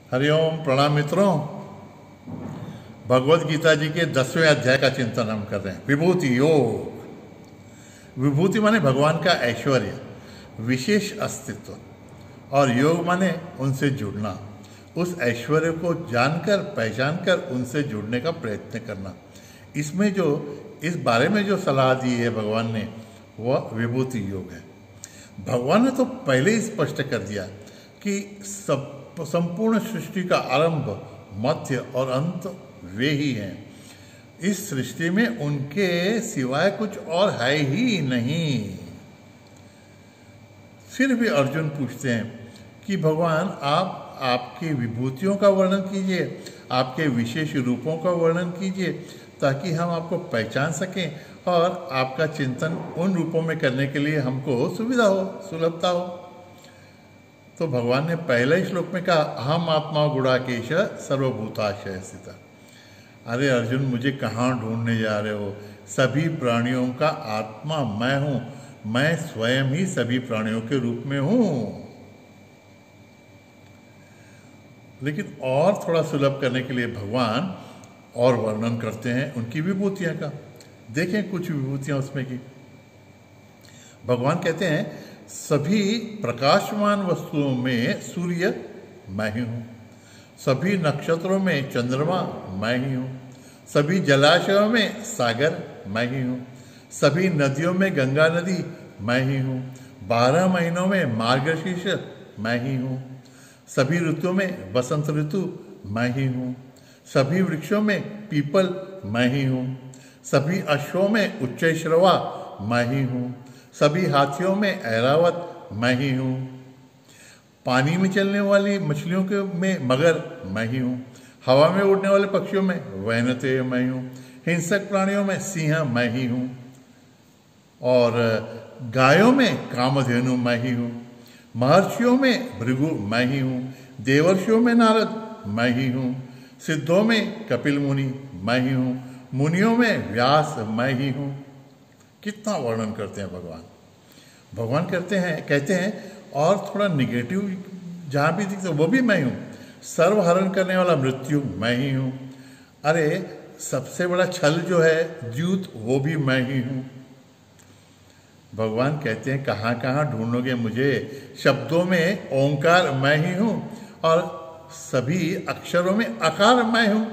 हरिओम। प्रणाम मित्रों। भगवत गीता जी के 10वें अध्याय का चिंतन हम कर रहे हैं। विभूति योग। विभूति माने भगवान का ऐश्वर्य, विशेष अस्तित्व, और योग माने उनसे जुड़ना, उस ऐश्वर्य को जानकर पहचान कर उनसे जुड़ने का प्रयत्न करना। इसमें जो इस बारे में जो सलाह दी है भगवान ने, वह विभूति योग है। भगवान ने तो पहले ही स्पष्ट कर दिया कि संपूर्ण सृष्टि का आरंभ, मध्य और अंत वे ही हैं। इस सृष्टि में उनके सिवाय कुछ और है ही नहीं। फिर भी अर्जुन पूछते हैं कि भगवान आप आपकी विभूतियों का वर्णन कीजिए, आपके विशेष रूपों का वर्णन कीजिए, ताकि हम आपको पहचान सकें और आपका चिंतन उन रूपों में करने के लिए हमको सुविधा हो, सुलभता हो। तो भगवान ने पहले श्लोक में कहा, अहम आत्मा गुणाकेश सर्वभूताशय स्थित। अरे अर्जुन, मुझे कहाँ ढूंढने जा रहे हो? सभी प्राणियों का आत्मा मैं हूँ, मैं स्वयं ही सभी प्राणियों के रूप में हूँ। लेकिन और थोड़ा सुलभ करने के लिए भगवान और वर्णन करते हैं उनकी विभूतियां का। देखें कुछ विभूतियां उसमें की। भगवान कहते हैं, सभी प्रकाशमान वस्तुओं में सूर्य मैं ही हूँ, सभी नक्षत्रों में चंद्रमा मैं ही हूँ, सभी जलाशयों में सागर मैं ही हूँ, सभी नदियों में गंगा नदी मैं ही हूँ, 12 महीनों में मार्गशीर्ष मैं ही हूँ, सभी ऋतुओं में बसंत ऋतु मैं ही हूँ, सभी वृक्षों में पीपल मैं ही हूँ, सभी अश्वों में उच्चैश्रवा मैं ही हूँ, सभी हाथियों में ऐरावत मैं ही हूँ, पानी में चलने वाली मछलियों के में मगर मैं ही हूँ, हवा में उड़ने वाले पक्षियों में वैनतेय मैं हूँ, हिंसक प्राणियों में सिंह मैं ही हूँ, और गायों में कामधेनु मैं ही हूँ, महर्षियों में भृगु मैं ही हूँ, देवर्षियों में नारद मैं ही हूँ, सिद्धों में कपिल मुनि मैं ही हूँ, मुनियों में व्यास मैं ही हूँ। कितना वर्णन करते हैं भगवान। भगवान कहते हैं और थोड़ा निगेटिव जहाँ भी दिखते वो भी मैं हूँ। सर्वहरण करने वाला मृत्यु मैं ही हूँ। अरे सबसे बड़ा छल जो है द्यूत, वो भी मैं ही हूँ। भगवान कहते हैं, कहाँ कहाँ ढूंढोगे मुझे? शब्दों में ओंकार मैं ही हूँ और सभी अक्षरों में अकार मैं हूँ।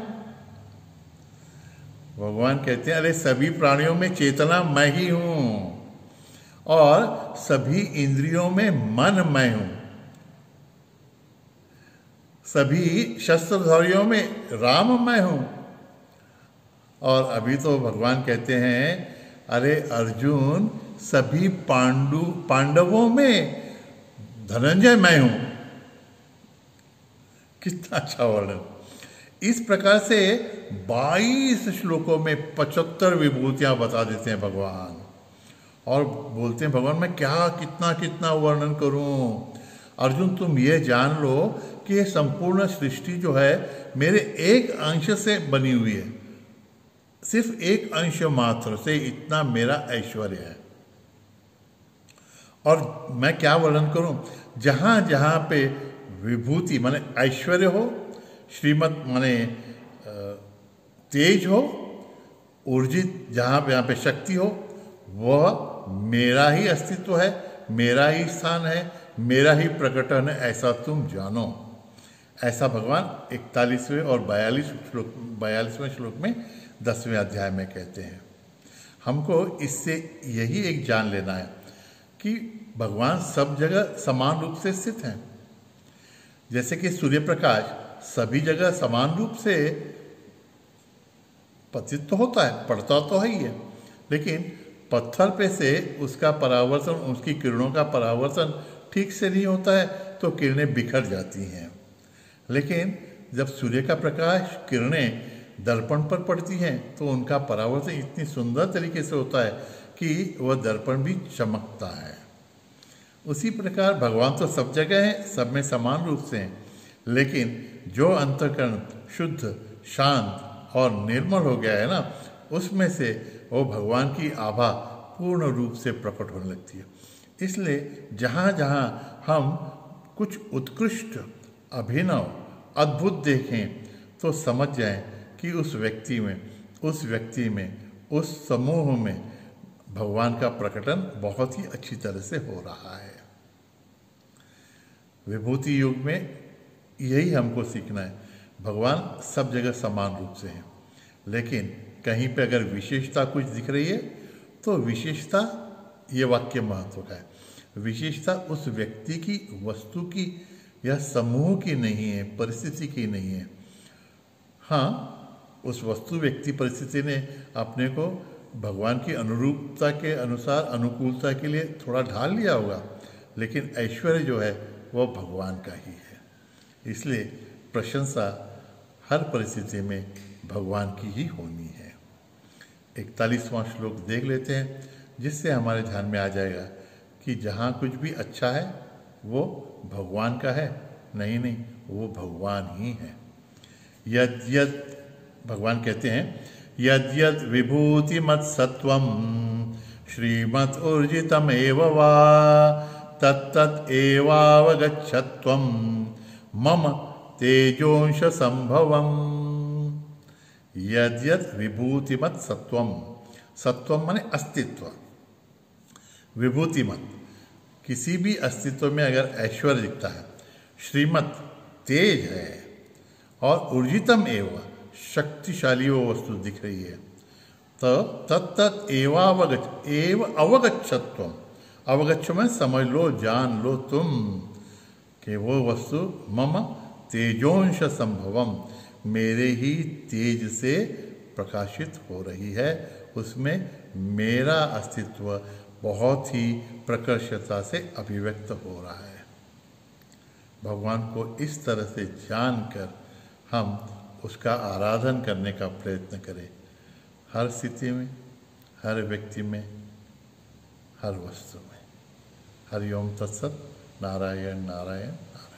भगवान कहते हैं, अरे सभी प्राणियों में चेतना मैं ही हूँ और सभी इंद्रियों में मन मैं हूँ, सभी शस्त्रधारियों में राम मैं हूँ। और अभी तो भगवान कहते हैं, अरे अर्जुन, सभी पांडवों में धनंजय मैं हूं। कितना अच्छा वर्णन। इस प्रकार से 22 श्लोकों में 75 विभूतियां बता देते हैं भगवान और बोलते हैं, भगवान मैं क्या कितना कितना वर्णन करूं? अर्जुन, तुम ये जान लो कि ये संपूर्ण सृष्टि जो है मेरे एक अंश से बनी हुई है। सिर्फ एक अंश मात्र से इतना मेरा ऐश्वर्य है। और मैं क्या वर्णन करूं? जहां जहां पे विभूति माने ऐश्वर्य हो, श्रीमत माने तेज हो, ऊर्जित जहां पे शक्ति हो, वह मेरा ही अस्तित्व है, मेरा ही स्थान है, मेरा ही प्रकटन है, ऐसा तुम जानो। ऐसा भगवान 41वें और 42वें श्लोक में 10वें अध्याय में कहते हैं। हमको इससे यही एक जान लेना है कि भगवान सब जगह समान रूप से स्थित हैं। जैसे कि सूर्य प्रकाश सभी जगह समान रूप से पतित तो होता है, पड़ता तो है ही है, लेकिन पत्थर पे से उसका परावर्तन, उसकी किरणों का परावर्तन ठीक से नहीं होता है तो किरणें बिखर जाती हैं। लेकिन जब सूर्य का प्रकाश किरणें दर्पण पर पड़ती हैं तो उनका परावर्तन इतनी सुंदर तरीके से होता है कि वह दर्पण भी चमकता है। उसी प्रकार भगवान तो सब जगह हैं, सब में समान रूप से हैं, लेकिन जो अंतःकरण शुद्ध, शांत और निर्मल हो गया है ना, उसमें से वो भगवान की आभा पूर्ण रूप से प्रकट होने लगती है। इसलिए जहाँ जहाँ हम कुछ उत्कृष्ट, अभिनव अद्भुत देखें तो समझ जाएं कि उस व्यक्ति में, उस समूह में भगवान का प्रकटन बहुत ही अच्छी तरह से हो रहा है। विभूति युग में यही हमको सीखना है। भगवान सब जगह समान रूप से हैं, लेकिन कहीं पे अगर विशेषता कुछ दिख रही है तो विशेषता, ये वाक्य महत्व का है, विशेषता उस व्यक्ति की, वस्तु की या समूह की नहीं है, परिस्थिति की नहीं है। हाँ, उस वस्तु, व्यक्ति, परिस्थिति ने अपने को भगवान की अनुरूपता के अनुसार, अनुकूलता के लिए थोड़ा ढाल लिया होगा, लेकिन ऐश्वर्य जो है वह भगवान का ही है। इसलिए प्रशंसा हर परिस्थिति में भगवान की ही होनी है। 41वां श्लोक देख लेते हैं, जिससे हमारे ध्यान में आ जाएगा कि जहाँ कुछ भी अच्छा है वो भगवान का है। नहीं, वो भगवान ही है। यद यद, भगवान कहते हैं, यद यद विभूति मत सत्वम श्रीमत ऊर्जितम एव वा तत्तत् एवावगच्छत्वम मम तेजोंश संभवम। यद यद विभूतिमत सत्वम, सत्वम माने अस्तित्व, विभूतिमत किसी भी अस्तित्व में अगर ऐश्वर्य दिखता है, श्रीमत तेज है, और ऊर्जितम एवं शक्तिशाली वो वस्तु दिख रही है, तो तत्तत् एवावगच्छ, एव अवगच्छत्वम, अवगच्छ में समझ लो, जान लो तुम कि वो वस्तु मम तेजोंश संभवम, मेरे ही तेज से प्रकाशित हो रही है, उसमें मेरा अस्तित्व बहुत ही प्रकर्षता से अभिव्यक्त हो रहा है। भगवान को इस तरह से जानकर हम उसका आराधन करने का प्रयत्न करें, हर स्थिति में, हर व्यक्ति में, हर वस्तु में। हरि ओम तत्सत। नारायण नारायण नारायण।